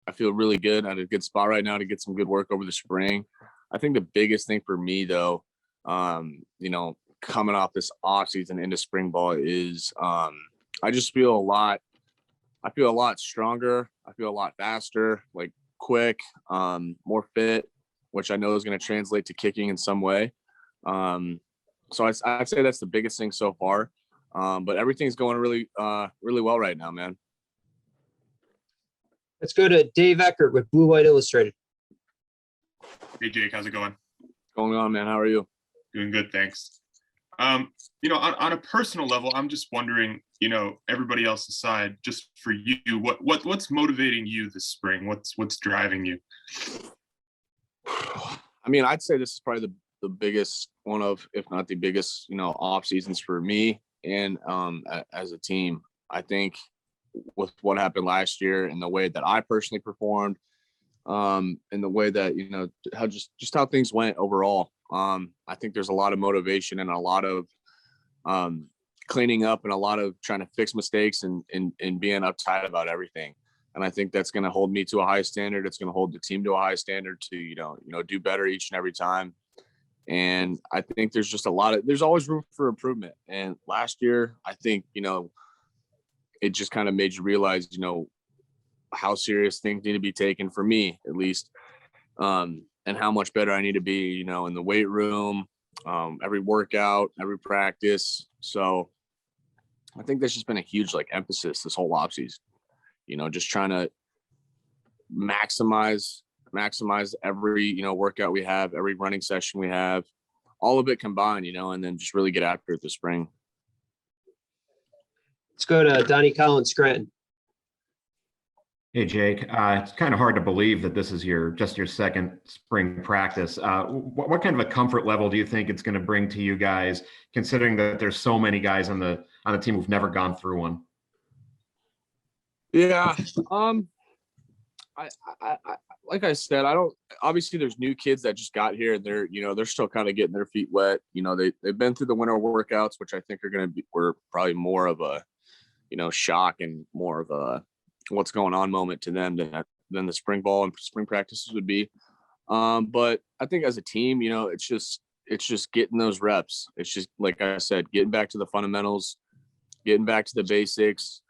I feel really good at a good spot right now to get some good work over the spring. I think the biggest thing for me though, coming off this off season into spring ball is I just feel I feel a lot stronger. I feel a lot faster, like quick, more fit, which I know is going to translate to kicking in some way. So I'd say that's the biggest thing so far. But everything's going really, really well right now, man. Let's go to Dave Eckert with Blue White Illustrated. Hey, Jake, how's it going? Going on, man? How are you? Doing good, thanks. On a personal level, I'm just wondering, everybody else aside, just for you, what's motivating you this spring? What's driving you? I mean, I'd say this is probably the biggest one of, if not the biggest, off seasons for me and as a team. I think with what happened last year and the way that I personally performed, and the way that how things went overall. I think there's a lot of motivation and a lot of cleaning up and a lot of trying to fix mistakes and being uptight about everything. And I think that's going to hold me to a high standard. It's going to hold the team to a high standard to do better each and every time. And I think there's just there's always room for improvement. And last year, I think it just kind of made you realize how serious things need to be taken, for me at least, and how much better I need to be, in the weight room, every workout, every practice. So I think that's just been a huge emphasis this whole offseason, just trying to maximize every, workout we have, every running session we have, all of it combined, and then just really get after it this spring. Let's go to Donnie Collins, Scranton. Hey, Jake. It's kind of hard to believe that this is just your second spring practice. What kind of a comfort level do you think it's going to bring to you guys, considering that there's so many guys on the team who've never gone through one? Yeah. I like I said, obviously there's new kids that just got here and they're still kind of getting their feet wet. They've been through the winter workouts, which I think were probably more of a, shock and more of a what's going on moment to them than the spring ball and spring practices would be. But I think as a team, it's just getting those reps. It's just, like I said, getting back to the fundamentals, getting back to the basics,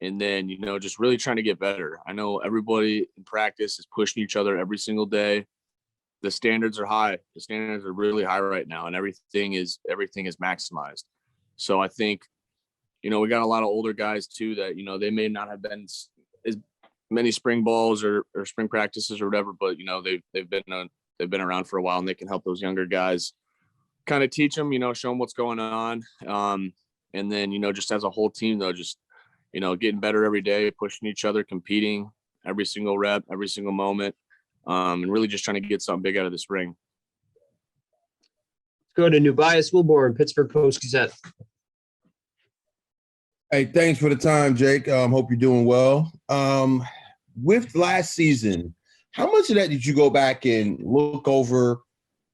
and then, just really trying to get better. I know everybody in practice is pushing each other every single day. The standards are high. The standards are really high right now, and everything is maximized. So I think, we got a lot of older guys too that, they may not have been as many spring balls or spring practices or whatever, but they've been around for a while, and they can help those younger guys kind of teach them, show them what's going on. And then, just as a whole team though, just, getting better every day, pushing each other, competing every single rep, every single moment, and really just trying to get something big out of the spring. Let's go to Nubias Wilborn, Pittsburgh Post-Gazette. Hey, thanks for the time, Jake. Hope you're doing well. With last season, how much of that did you go back and look over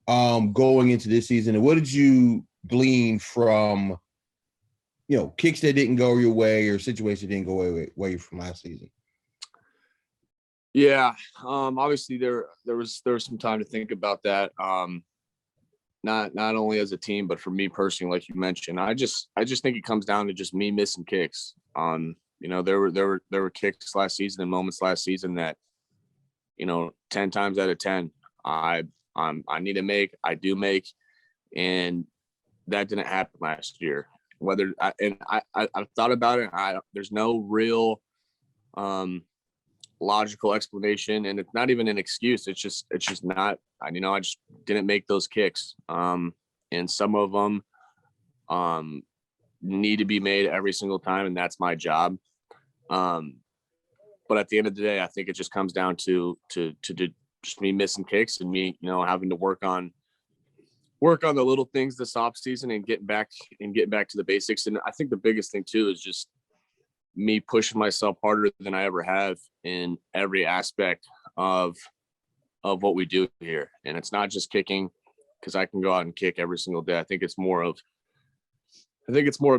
going into this season? And what did you glean from, kicks that didn't go your way or situations that didn't go away from last season? Yeah. Obviously there was some time to think about that. Not only as a team, but for me personally, like you mentioned, I just think it comes down to just me missing kicks. There were kicks last season and moments last season that, 10 times out of 10, I need to make, I do make, and that didn't happen last year. I've thought about it. There's no real logical explanation, and it's not even an excuse. It's just not. I just didn't make those kicks, and some of them need to be made every single time, and that's my job. But at the end of the day, I think it just comes down to just me missing kicks and me, having to work on the little things this off season and getting back to the basics. And I think the biggest thing too is just me pushing myself harder than I ever have in every aspect of what we do here. And it's not just kicking, because I can go out and kick every single day. I think it's more of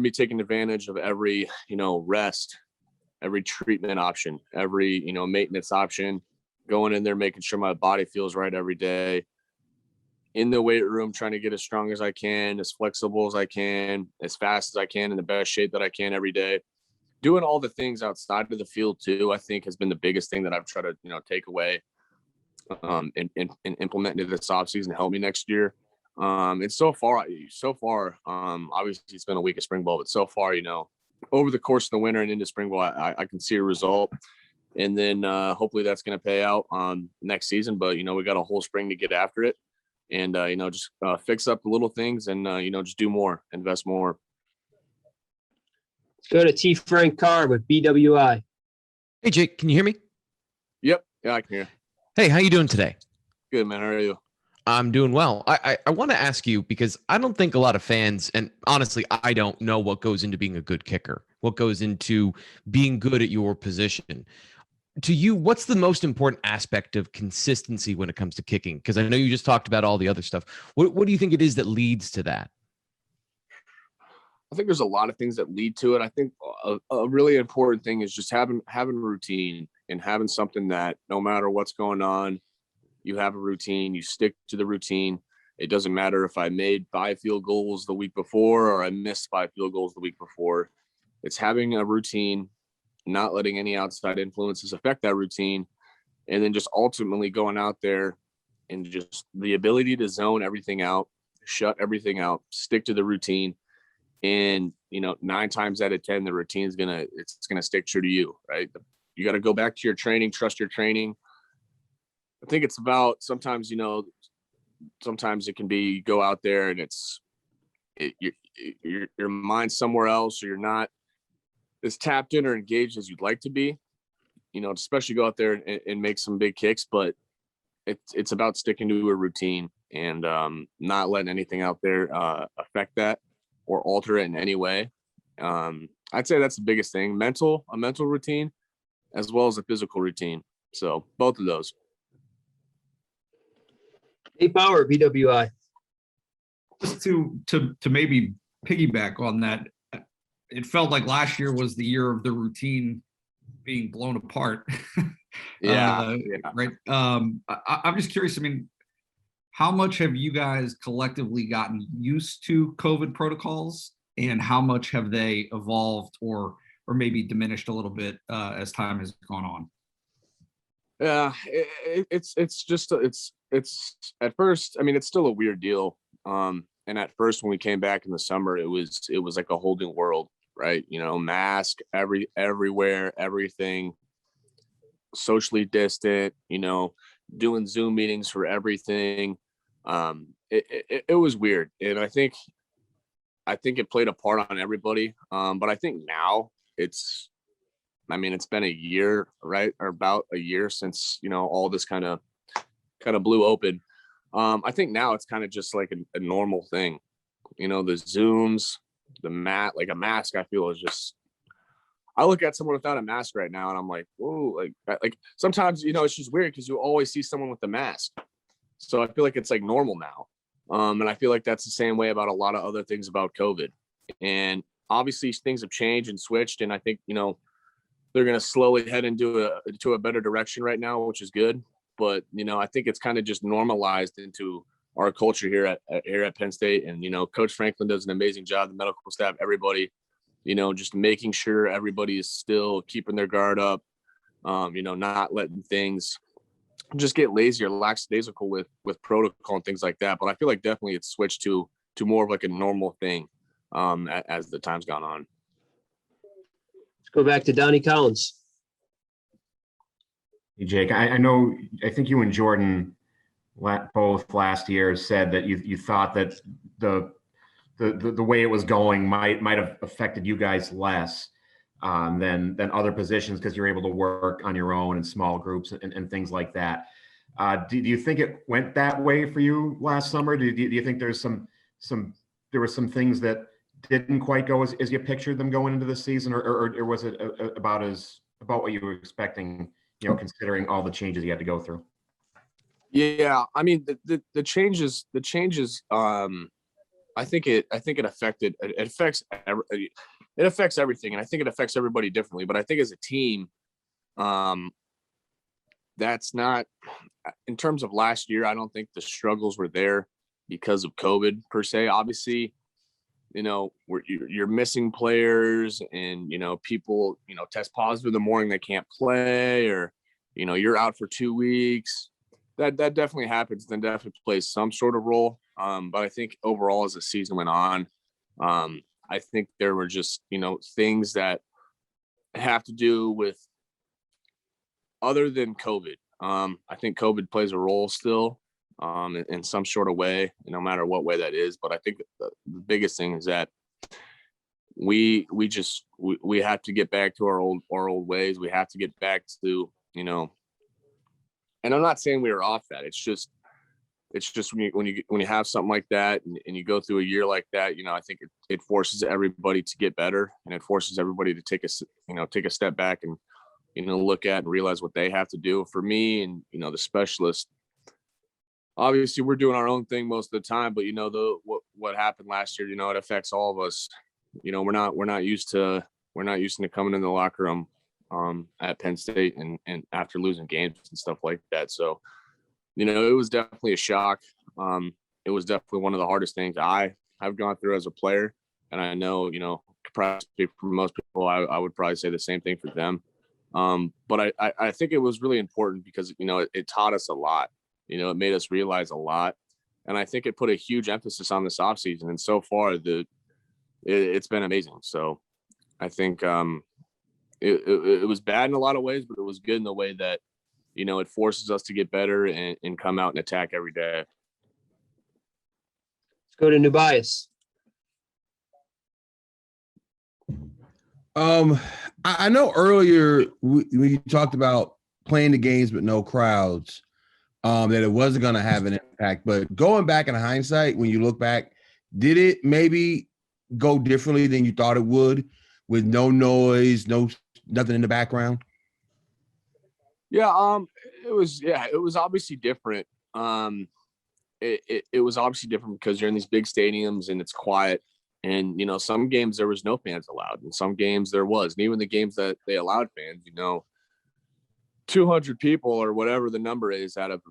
me taking advantage of every, rest, every treatment option, every, maintenance option, going in there, making sure my body feels right every day. In the weight room, trying to get as strong as I can, as flexible as I can, as fast as I can, in the best shape that I can every day. Doing all the things outside of the field too, I think has been the biggest thing that I've tried to, take away and implement into this offseason to help me next year. And so far, obviously it's been a week of spring ball, but so far, over the course of the winter and into spring ball, I can see a result. And then hopefully that's going to pay out next season. But, we got a whole spring to get after it and, just fix up the little things and, just do more, invest more. Let's go to T. Frank Carr with BWI. Hey, Jake, can you hear me? Yep. Yeah, I can hear. Hey, how you doing today? Good, man. How are you? I'm doing well. I want to ask you because I don't think a lot of fans, and honestly, I don't know what goes into being a good kicker, what goes into being good at your position. To you, what's the most important aspect of consistency when it comes to kicking? Because I know you just talked about all the other stuff. What do you think it is that leads to that? I think there's a lot of things that lead to it. I think a really important thing is just having routine and having something that no matter what's going on, you have a routine, you stick to the routine. It doesn't matter if I made 5 field goals the week before or I missed 5 field goals the week before. It's having a routine, not letting any outside influences affect that routine, and then just ultimately going out there and just the ability to zone everything out, shut everything out, stick to the routine. And, 9 times out of 10, the routine is it's going to stick true to you, right? You got to go back to your training, trust your training. I think it's about sometimes it can be you go out there and your mind's somewhere else, or you're not as tapped in or engaged as you'd like to be, especially go out there and make some big kicks. But it's about sticking to a routine and not letting anything out there affect that or alter it in any way. I'd say that's the biggest thing, a mental routine as well as a physical routine. So both of those. Nate Bauer, BWI. Just to maybe piggyback on that, it felt like last year was the year of the routine being blown apart. Yeah. Right. I'm just curious. I mean, how much have you guys collectively gotten used to COVID protocols, and how much have they evolved or maybe diminished a little bit as time has gone on? Yeah, it's at first, I mean, it's still a weird deal. And at first when we came back in the summer, it was like a whole new world, right? Mask everywhere, everything, socially distant, doing Zoom meetings for everything. It was weird. And I think it played a part on everybody. But I think now it's been a year, right? Or about a year since, all this kind of blew open. I think now it's kind of just like a normal thing, the Zooms, the like a mask, I feel is just, I look at someone without a mask right now and I'm like, whoa, like sometimes, it's just weird because you always see someone with a mask. So I feel like it's like normal now. And I feel like that's the same way about a lot of other things about COVID. And obviously things have changed and switched. And I think, they're going to slowly head into a better direction right now, which is good. But, I think it's kind of just normalized into our culture here at Penn State. And, Coach Franklin does an amazing job, the medical staff, everybody, just making sure everybody is still keeping their guard up, not letting things just get lazy or lackadaisical with protocol and things like that. But I feel like definitely it's switched to more of like a normal thing as the time's gone on. Let's go back to Donnie Collins. Hey, Jake, I know, I think you and Jordan both last year said that you thought that the way it was going might have affected you guys less than other positions because you're able to work on your own in small groups and things like that. Do you think it went that way for you last summer? Do you think there were some things that didn't quite go as you pictured them going into the season, or was it about what you were expecting, considering all the changes you had to go through? Yeah, I mean the changes. I think it affects everything, and I think it affects everybody differently. But I think as a team, that's not in terms of last year. I don't think the struggles were there because of COVID per se. Obviously, you're missing players, and people test positive in the morning, they can't play, or you're out for 2 weeks. That definitely happens. Then definitely plays some sort of role. But I think overall, as the season went on, I think there were just things that have to do with other than COVID. I think COVID plays a role still, in some sort of way, no matter what way that is. But I think the biggest thing is that we have to get back to our old ways. We have to get back to, and I'm not saying we were off that. It's just when you have something like that, and you go through a year like that, I think it forces everybody to get better, and it forces everybody to take a step back and look at and realize what they have to do. For me and the specialist, obviously we're doing our own thing most of the time, but what happened last year, it affects all of us. We're not used to coming in the locker room at Penn State and after losing games and stuff like that. So it was definitely a shock. It was definitely one of the hardest things I've gone through as a player, and I know probably for most people, I would probably say the same thing for them. But I think it was really important because it taught us a lot. It made us realize a lot, and I think it put a huge emphasis on this offseason. And so far, it's been amazing. So I think it was bad in a lot of ways, but it was good in the way that it forces us to get better and come out and attack every day. Let's go to Nubias. I know earlier we talked about playing the games with no crowds, that it wasn't going to have an impact. But going back in hindsight, when you look back, did it maybe go differently than you thought it would, with no noise, nothing in the background? Yeah, it was obviously different. It was obviously different because you're in these big stadiums and it's quiet. And some games there was no fans allowed, and some games there was. And even the games that they allowed fans, 200 people or whatever the number is out of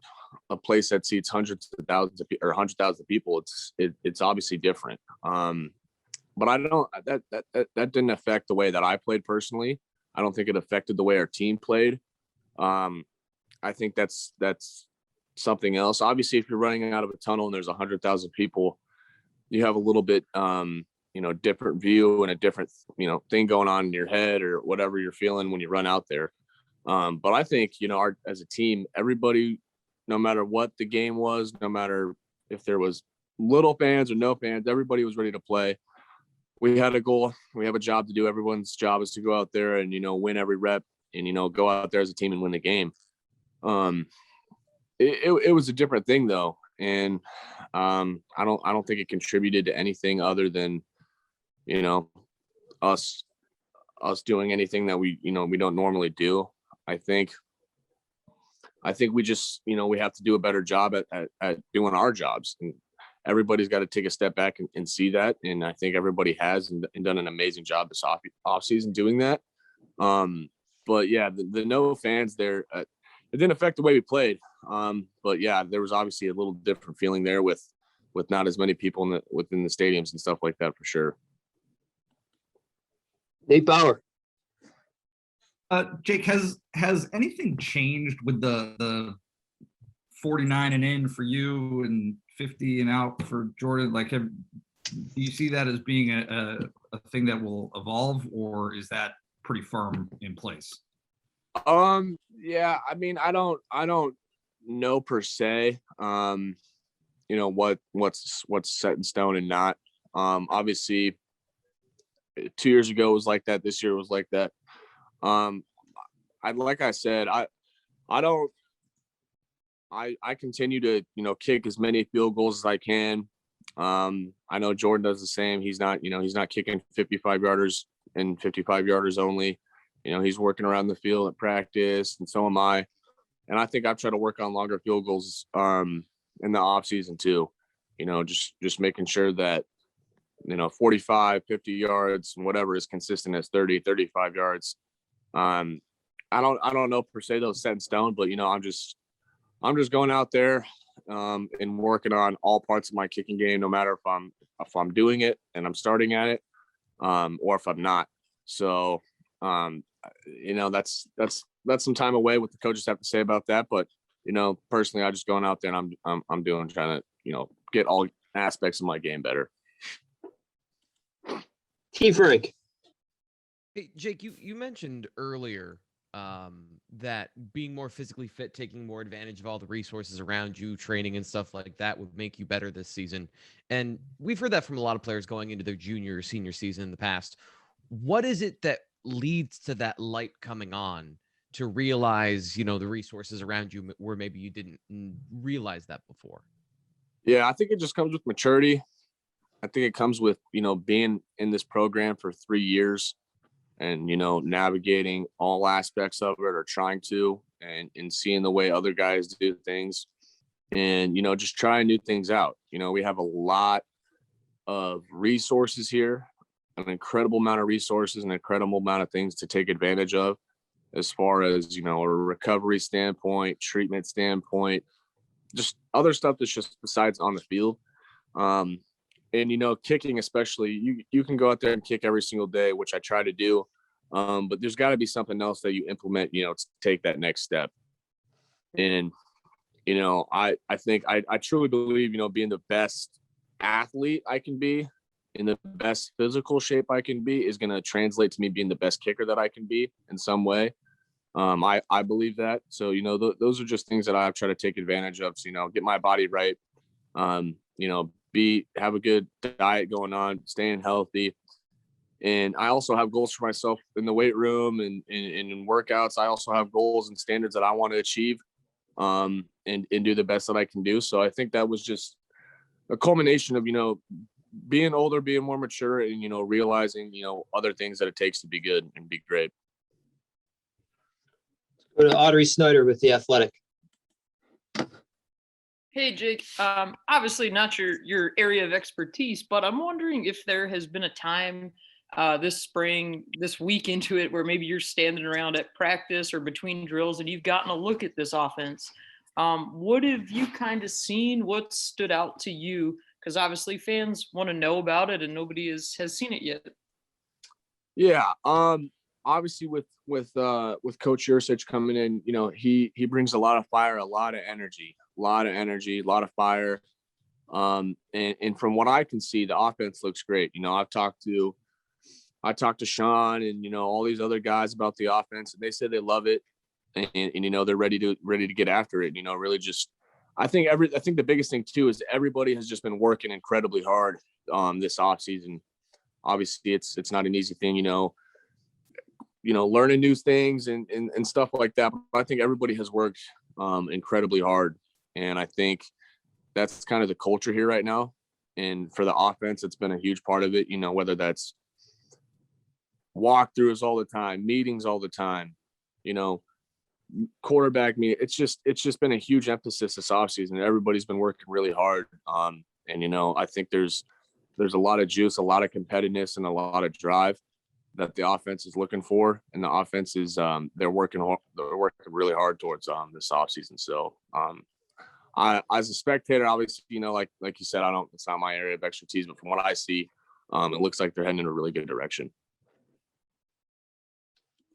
a place that seats hundreds of thousands of people or 100,000 people, it's obviously different. But I don't that didn't affect the way that I played personally. I don't think it affected the way our team played. I think that's something else. Obviously, if you're running out of a tunnel and there's 100,000 people, you have a little bit different view and a different thing going on in your head or whatever you're feeling when you run out there. But I think as a team, everybody, no matter what the game was, no matter if there was little fans or no fans, everybody was ready to play. We had a goal, we have a job to do. Everyone's job is to go out there and win every rep and go out there as a team and win the game. It was a different thing though, and I don't think it contributed to anything other than us doing anything that we don't normally do. I think we just we have to do a better job at doing our jobs, and everybody's got to take a step back and see that. And I think everybody has and done an amazing job this off season doing that. But yeah, the no fans there, it didn't affect the way we played. But yeah, there was obviously a little different feeling there with not as many people within the stadiums and stuff like that, for sure. Nate Bauer. Jake, has anything changed with the 49 and in for you and 50 and out for Jordan? Like, do you see that as being a thing that will evolve, or is that pretty firm in place? Yeah, I mean, I don't know per se, what's set in stone and not. Obviously 2 years ago it was like that. This year was like that. Like I said, I continue to, kick as many field goals as I can. I know Jordan does the same. He's not kicking 55 yarders and 55 yarders only. He's working around the field at practice, and so am I. And I think I've tried to work on longer field goals in the off season too. Just making sure that 45, 50 yards and whatever is consistent as 30, 35 yards. I don't know per se those set in stone, but I'm just going out there and working on all parts of my kicking game, no matter if I'm doing it and I'm starting at it, or if I'm not. So that's some time away. What the coaches have to say about that, but personally, I just going out there and I'm trying to get all aspects of my game better. T. Frank. Hey, Jake, you mentioned earlier that being more physically fit, taking more advantage of all the resources around you, training and stuff like that would make you better this season. And we've heard that from a lot of players going into their junior or senior season in the past. What is it that leads to that light coming on to realize, the resources around you where maybe you didn't realize that before? Yeah, I think it just comes with maturity. I think it comes with, being in this program for 3 years and, navigating all aspects of it, or trying to, and seeing the way other guys do things, and, just trying new things out. We have a lot of resources here, an incredible amount of resources, an incredible amount of things to take advantage of as far as, a recovery standpoint, treatment standpoint, just other stuff that's just besides on the field. And kicking, especially, you can go out there and kick every single day, which I try to do. But there's got to be something else that you implement, to take that next step. And, I think I truly believe, being the best athlete I can be, in the best physical shape I can be, is going to translate to me being the best kicker that I can be in some way. I believe that. So, those are just things that I try to take advantage of. So, get my body right. Have a good diet going on, staying healthy. And I also have goals for myself in the weight room and in workouts. I also have goals and standards that I want to achieve, and do the best that I can do. So I think that was just a culmination of, being older, being more mature, and, realizing, other things that it takes to be good and be great. Go to Audrey Snyder with The Athletic. Hey, Jake. Obviously not your area of expertise, but I'm wondering if there has been a time this spring, this week into it, where maybe you're standing around at practice or between drills and you've gotten a look at this offense. What have you kind of seen? What stood out to you? Because obviously fans want to know about it and nobody has seen it yet. Yeah. Obviously with Coach Yursich coming in, he brings a lot of fire, a lot of energy, a lot of fire. And from what I can see, the offense looks great. I talked to Sean and, all these other guys about the offense, and they said they love it, and they're ready to get after it. Really just, I think the biggest thing too is everybody has just been working incredibly hard this offseason. Obviously it's not an easy thing, learning new things and stuff like that. But I think everybody has worked incredibly hard. And I think that's kind of the culture here right now. And for the offense, it's been a huge part of it, whether that's walkthroughs all the time, meetings all the time, quarterback meeting. It's just been a huge emphasis this offseason. Everybody's been working really hard. And I think there's a lot of juice, a lot of competitiveness, and a lot of drive that the offense is looking for. And the offense is they're working really hard towards this offseason. So I, as a spectator, obviously, like you said, it's not my area of expertise, but from what I see, it looks like they're heading in a really good direction.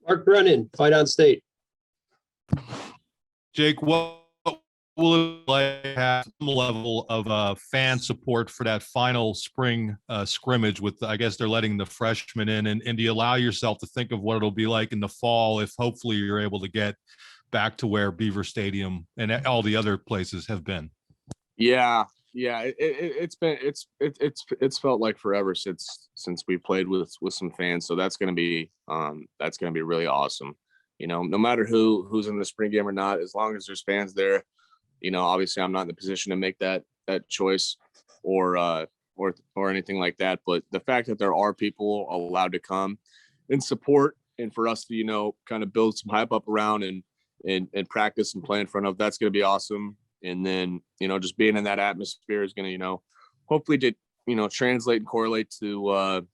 Mark Brennan, Fight On State. Jake, what will it like to have some level of fan support for that final spring scrimmage with, I guess they're letting the freshmen in, and do you allow yourself to think of what it'll be like in the fall if hopefully you're able to get back to where Beaver Stadium and all the other places have been? Yeah. It's felt like forever since we played with some fans. So that's going to be really awesome. No matter who's in the spring game or not, as long as there's fans there, obviously I'm not in the position to make that choice or anything like that. But the fact that there are people allowed to come and support, and for us to, kind of build some hype up around and practice and play in front of, that's going to be awesome. And then, just being in that atmosphere is going to, hopefully translate and correlate to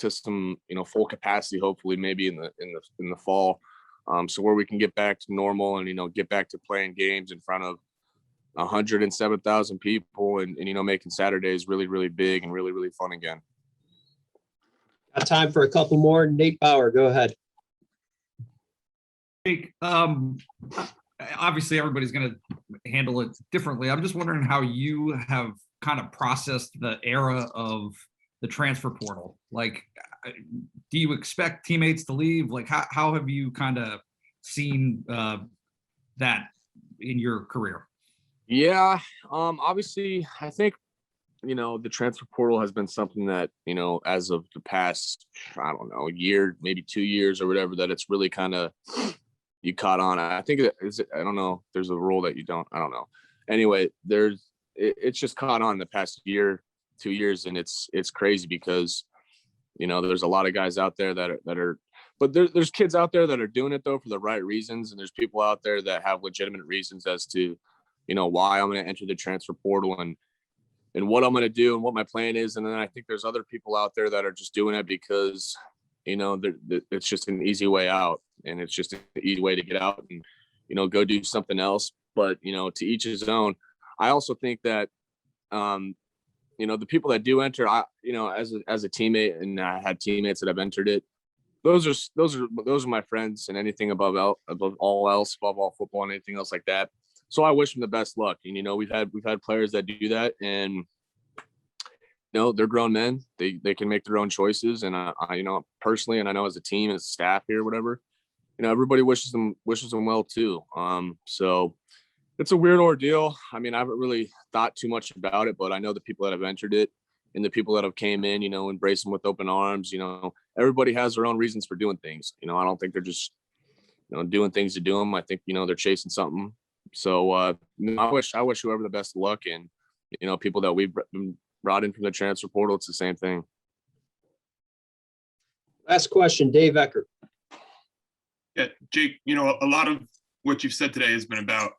some, full capacity, hopefully maybe in the fall. So where we can get back to normal and, get back to playing games in front of 107,000 people and, making Saturdays really, really big and really, really fun again. Got time for a couple more. Nate Bauer, go ahead. Jake, obviously everybody's going to handle it differently. I'm just wondering how you have kind of processed the era of the transfer portal. Like, do you expect teammates to leave? Like, how have you kind of seen that in your career? Yeah. Obviously I think, the transfer portal has been something that, as of the past, I don't know, a year, maybe 2 years or whatever, that it's really kind of, you caught on. I think I don't know. There's a rule that you don't, I don't know. Anyway, it's just caught on the past year, 2 years. And it's crazy because, there's a lot of guys out there that are, but there's kids out there that are doing it though, for the right reasons. And there's people out there that have legitimate reasons as to, why I'm going to enter the transfer portal and what I'm going to do and what my plan is. And then I think there's other people out there that are just doing it because, it's just an easy way out and it's just an easy way to get out and, go do something else. But, to each his own. I also think that, the people that do enter, as a teammate, and I had teammates that have entered it, those are my friends, and anything above all football and anything else like that. So I wish them the best luck. And, we've had players that do that, and, they're grown men. They can make their own choices. And I personally, and I know as a team, as staff here, whatever, everybody wishes them well too. So it's a weird ordeal. I mean, I haven't really thought too much about it, but I know the people that have entered it and the people that have came in, embrace them with open arms. Everybody has their own reasons for doing things. I don't think they're just, doing things to do them. I think, they're chasing something. So I wish whoever the best of luck, and, people that we've brought in from the transfer portal, it's the same thing. Last question, Dave Eckert. Yeah, Jake, a lot of what you've said today has been about,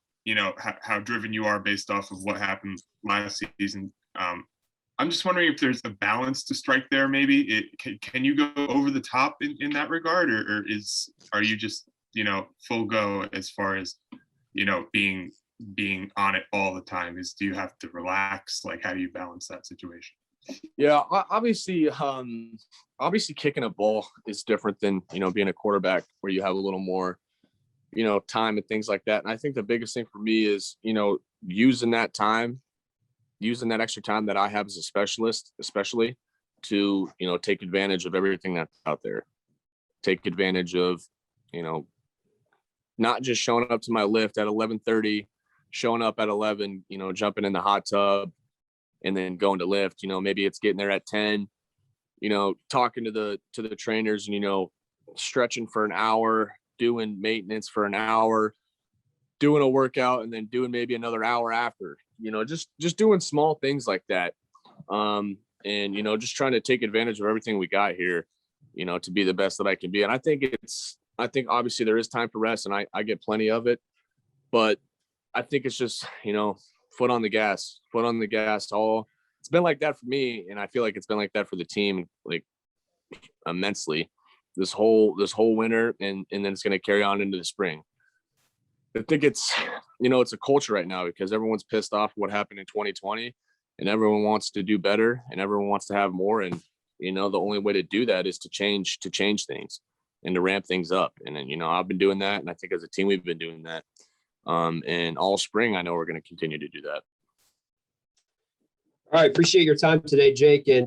how driven you are based off of what happened last season. I'm just wondering if there's a balance to strike there. Maybe can you go over the top in that regard, or are you just, full go as far as, being on it all the time? Do you have to relax? Like, how do you balance that situation? Yeah, obviously kicking a ball is different than, being a quarterback, where you have a little more, time and things like that. And I think the biggest thing for me is, using that extra time that I have as a specialist, especially to, take advantage of everything that's out there. Take advantage of, not just showing up to my lift at 11:30, showing up at 11, jumping in the hot tub and then going to lift. Maybe it's getting there at 10, talking to the trainers and, stretching for an hour, doing maintenance for an hour, doing a workout, and then doing maybe another hour after, just doing small things like that. And, just trying to take advantage of everything we got here, to be the best that I can be. And I think obviously there is time for rest, and I get plenty of it, but I think it's just, foot on the gas. It's been like that for me. And I feel like it's been like that for the team, like immensely this whole winter. And then it's going to carry on into the spring. I think it's a culture right now because everyone's pissed off what happened in 2020 and everyone wants to do better and everyone wants to have more. And, the only way to do that is to change things and to ramp things up. And then, I've been doing that. And I think as a team, we've been doing that. And all spring, I know we're going to continue to do that. All right. Appreciate your time today, Jake. And